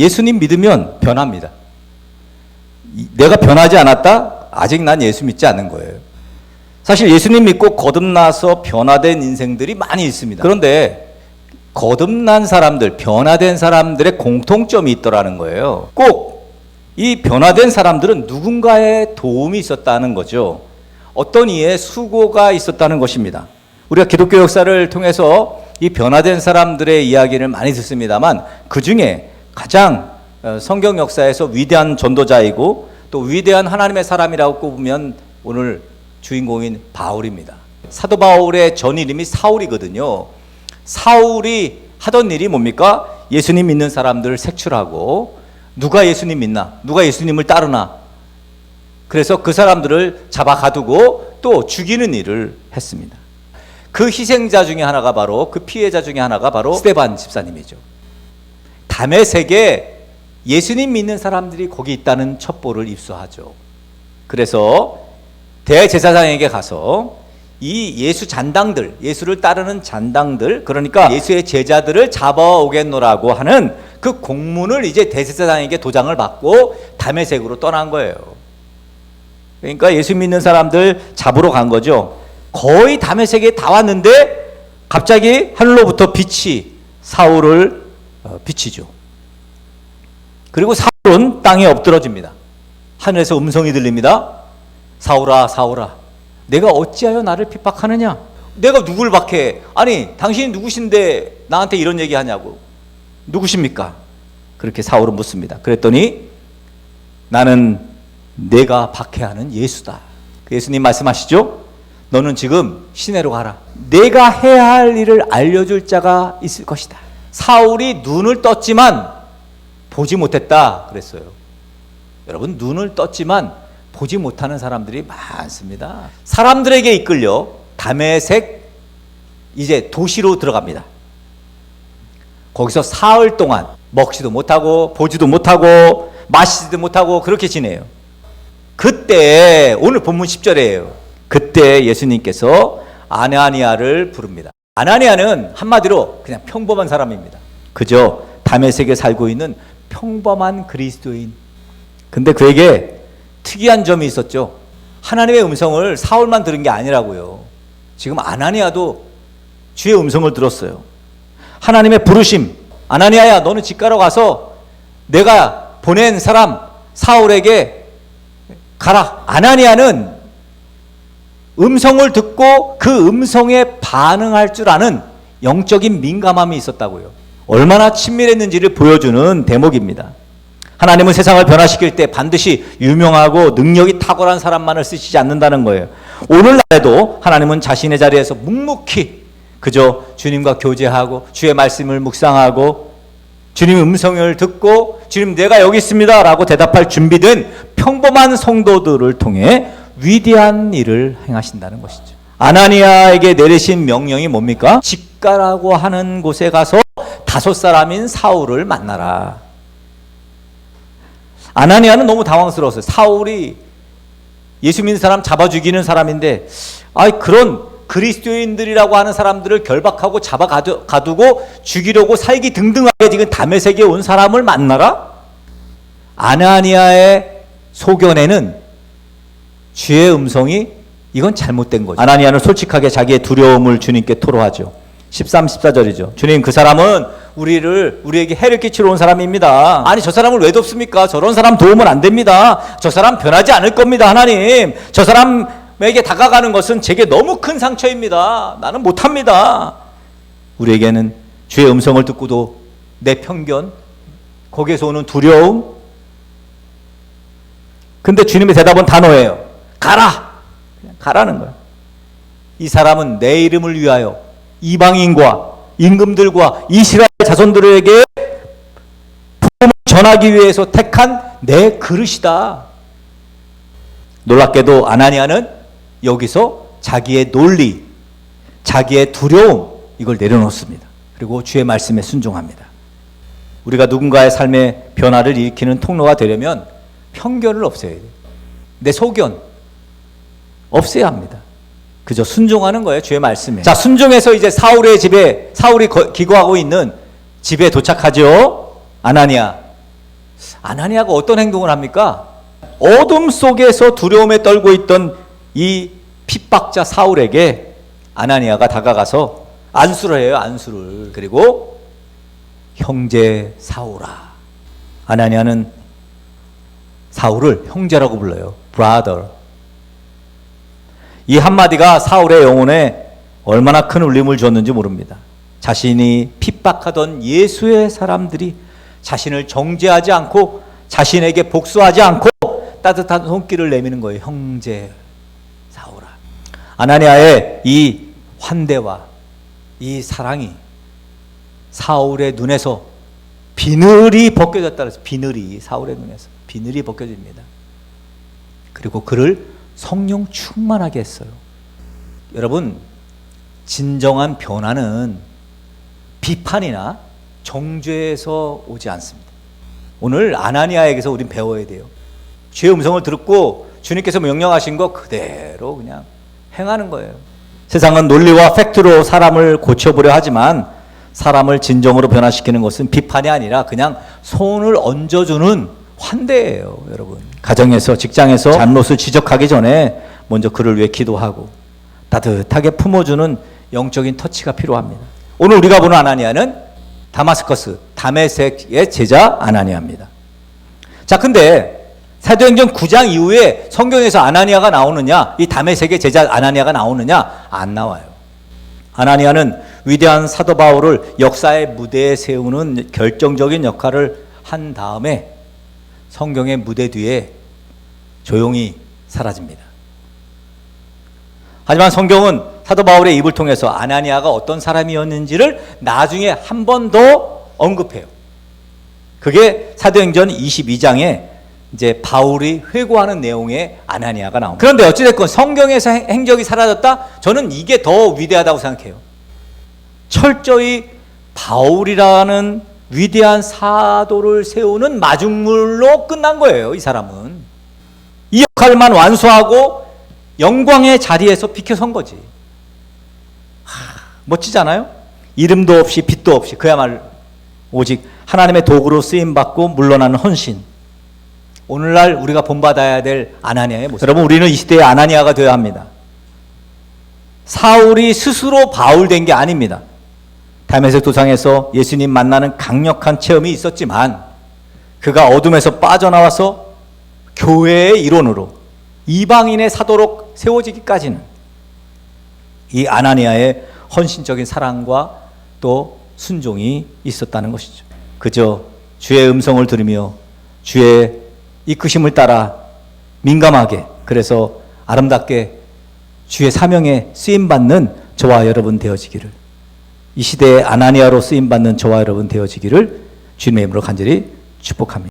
예수님 믿으면 변합니다. 내가 변하지 않았다? 아직 난 예수 믿지 않는 거예요. 사실 예수님 믿고 거듭나서 변화된 인생들이 많이 있습니다. 그런데 거듭난 사람들, 변화된 사람들의 공통점이 있더라는 거예요. 꼭 이 변화된 사람들은 누군가의 도움이 있었다는 거죠. 어떤 이의 수고가 있었다는 것입니다. 우리가 기독교 역사를 통해서 이 변화된 사람들의 이야기를 많이 듣습니다만 그 중에 가장 성경 역사에서 위대한 전도자이고 또 위대한 하나님의 사람이라고 꼽으면 오늘 주인공인 바울입니다. 사도 바울의 전 이름이 사울이거든요. 사울이 하던 일이 뭡니까? 예수님 믿는 사람들을 색출하고 누가 예수님 믿나? 누가 예수님을 따르나? 그래서 그 사람들을 잡아 가두고 또 죽이는 일을 했습니다. 그 희생자 중에 하나가 바로 그 피해자 중에 하나가 바로 스데반 집사님이죠. 다메섹에 예수님 믿는 사람들이 거기 있다는 첩보를 입수하죠. 그래서 대제사장에게 가서 이 예수 잔당들, 예수를 따르는 잔당들, 그러니까 예수의 제자들을 잡아오겠노라고 하는 그 공문을 이제 대제사장에게 도장을 받고 다메섹으로 떠난 거예요. 그러니까 예수 믿는 사람들 잡으러 간 거죠. 거의 다메섹에 다 왔는데 갑자기 하늘로부터 빛이 사울을 비치죠. 그리고 사울은 땅에 엎드러집니다. 하늘에서 음성이 들립니다. 사울아, 사울아, 내가 어찌하여 나를 핍박하느냐? 내가 누굴 박해? 아니, 당신이 누구신데 나한테 이런 얘기 하냐고. 누구십니까? 그렇게 사울은 묻습니다. 그랬더니 나는 내가 박해하는 예수다. 예수님 말씀하시죠? 너는 지금 시내로 가라. 내가 해야 할 일을 알려줄 자가 있을 것이다. 사울이 눈을 떴지만 보지 못했다 그랬어요. 여러분, 눈을 떴지만 보지 못하는 사람들이 많습니다. 사람들에게 이끌려 다메섹 이제 도시로 들어갑니다. 거기서 사흘 동안 먹지도 못하고 보지도 못하고 마시지도 못하고 그렇게 지내요. 그때 오늘 본문 10절이에요. 그때 예수님께서 아나니아를 부릅니다. 아나니아는 한마디로 그냥 평범한 사람입니다. 그저 다메섹에 살고 있는 평범한 그리스도인. 근데 그에게 특이한 점이 있었죠. 하나님의 음성을 사울만 들은 게 아니라고요. 지금 아나니아도 주의 음성을 들었어요. 하나님의 부르심. 아나니아야, 너는 집가로 가서 내가 보낸 사람 사울에게 가라. 아나니아는 음성을 듣고 그 음성에 반응할 줄 아는 영적인 민감함이 있었다고요. 얼마나 친밀했는지를 보여주는 대목입니다. 하나님은 세상을 변화시킬 때 반드시 유명하고 능력이 탁월한 사람만을 쓰시지 않는다는 거예요. 오늘날에도 하나님은 자신의 자리에서 묵묵히 그저 주님과 교제하고 주의 말씀을 묵상하고 주님 음성을 듣고 주님 내가 여기 있습니다 라고 대답할 준비된 평범한 성도들을 통해 위대한 일을 행하신다는 것이죠. 아나니아에게 내리신 명령이 뭡니까? 집가라고 하는 곳에 가서 5사람인 사울을 만나라. 아나니아는 너무 당황스러웠어요. 사울이 예수 믿는 사람 잡아 죽이는 사람인데 그런 그리스도인들이라고 하는 사람들을 결박하고 잡아 가두고 죽이려고 살기 등등하게 지금 다메섹에 온 사람을 만나라? 아나니아의 소견에는 주의 음성이 이건 잘못된 거죠. 아나니아는 솔직하게 자기의 두려움을 주님께 토로하죠. 13, 14절이죠. 주님, 그 사람은 우리에게 해를 끼치러 온 사람입니다. 아니, 저 사람을 왜 돕습니까? 저런 사람 도우면 안 됩니다. 저 사람 변하지 않을 겁니다. 하나님, 저 사람에게 다가가는 것은 제게 너무 큰 상처입니다. 나는 못합니다. 우리에게는 주의 음성을 듣고도 내 편견, 거기에서 오는 두려움. 근데 주님의 대답은 단호해요. 가라! 그냥 가라는 거예요. 이 사람은 내 이름을 위하여 이방인과 임금들과 이스라엘 자손들에게 복음을 전하기 위해서 택한 내 그릇이다. 놀랍게도 아나니아는 여기서 자기의 논리, 자기의 두려움 이걸 내려놓습니다. 그리고 주의 말씀에 순종합니다. 우리가 누군가의 삶의 변화를 일으키는 통로가 되려면 편견을 없애야 돼요. 내 소견 없애야 합니다. 그저 순종하는 거예요. 주의 말씀에. 자, 순종해서 이제 사울의 집에, 사울이 기거하고 있는 집에 도착하죠. 아나니아. 아나니아가 어떤 행동을 합니까? 어둠 속에서 두려움에 떨고 있던 이 핍박자 사울에게 아나니아가 다가가서 안수를 해요. 안수를. 그리고 형제 사울아. 아나니아는 사울을 형제라고 불러요. brother. 이 한마디가 사울의 영혼에 얼마나 큰 울림을 줬는지 모릅니다. 자신이 핍박하던 예수의 사람들이 자신을 정죄하지 않고 자신에게 복수하지 않고 따뜻한 손길을 내미는 거예요. 형제 사울아. 아나니아의 이 환대와 이 사랑이 사울의 눈에서 비늘이 벗겨졌다 그래서 비늘이 사울의 눈에서 비늘이 벗겨집니다. 그리고 그를 성령 충만하게 했어요. 여러분, 진정한 변화는 비판이나 정죄에서 오지 않습니다. 오늘 아나니아에게서 우린 배워야 돼요. 주의 음성을 듣고 주님께서 명령하신 거 그대로 그냥 행하는 거예요. 세상은 논리와 팩트로 사람을 고쳐보려 하지만 사람을 진정으로 변화시키는 것은 비판이 아니라 그냥 손을 얹어주는 환대예요. 여러분, 가정에서 직장에서 잘못을 지적하기 전에 먼저 그를 위해 기도하고 따뜻하게 품어주는 영적인 터치가 필요합니다. 오늘 우리가 보는 아나니아는 다마스커스 다메섹의 제자 아나니아입니다. 자, 근데 사도행전 9장 이후에 성경에서 아나니아가 나오느냐, 이 다메섹의 제자 아나니아가 나오느냐? 안 나와요. 아나니아는 위대한 사도 바울을 역사의 무대에 세우는 결정적인 역할을 한 다음에 성경의 무대 뒤에 조용히 사라집니다. 하지만 성경은 사도 바울의 입을 통해서 아나니아가 어떤 사람이었는지를 나중에 한 번 더 언급해요. 그게 사도행전 22장에 이제 바울이 회고하는 내용의 아나니아가 나옵니다. 그런데 어찌됐건 성경에서 행적이 사라졌다? 저는 이게 더 위대하다고 생각해요. 철저히 바울이라는 위대한 사도를 세우는 마중물로 끝난 거예요. 이 사람은 이 역할만 완수하고 영광의 자리에서 비켜선 거지. 멋지잖아요? 이름도 없이 빛도 없이 그야말로 오직 하나님의 도구로 쓰임받고 물러나는 헌신. 오늘날 우리가 본받아야 될 아나니아의 모습. 여러분, 우리는 이 시대의 아나니아가 되어야 합니다. 사울이 스스로 바울 된 게 아닙니다. 다메섹 도상에서 예수님 만나는 강력한 체험이 있었지만 그가 어둠에서 빠져나와서 교회의 일원으로 이방인의 사도로 세워지기까지는 이 아나니아의 헌신적인 사랑과 또 순종이 있었다는 것이죠. 그저 주의 음성을 들으며 주의 이끄심을 따라 민감하게, 그래서 아름답게 주의 사명에 쓰임받는 저와 여러분 되어지기를, 이 시대의 아나니아로 쓰임받는 저와 여러분 되어지기를 주님의 이름으로 간절히 축복합니다.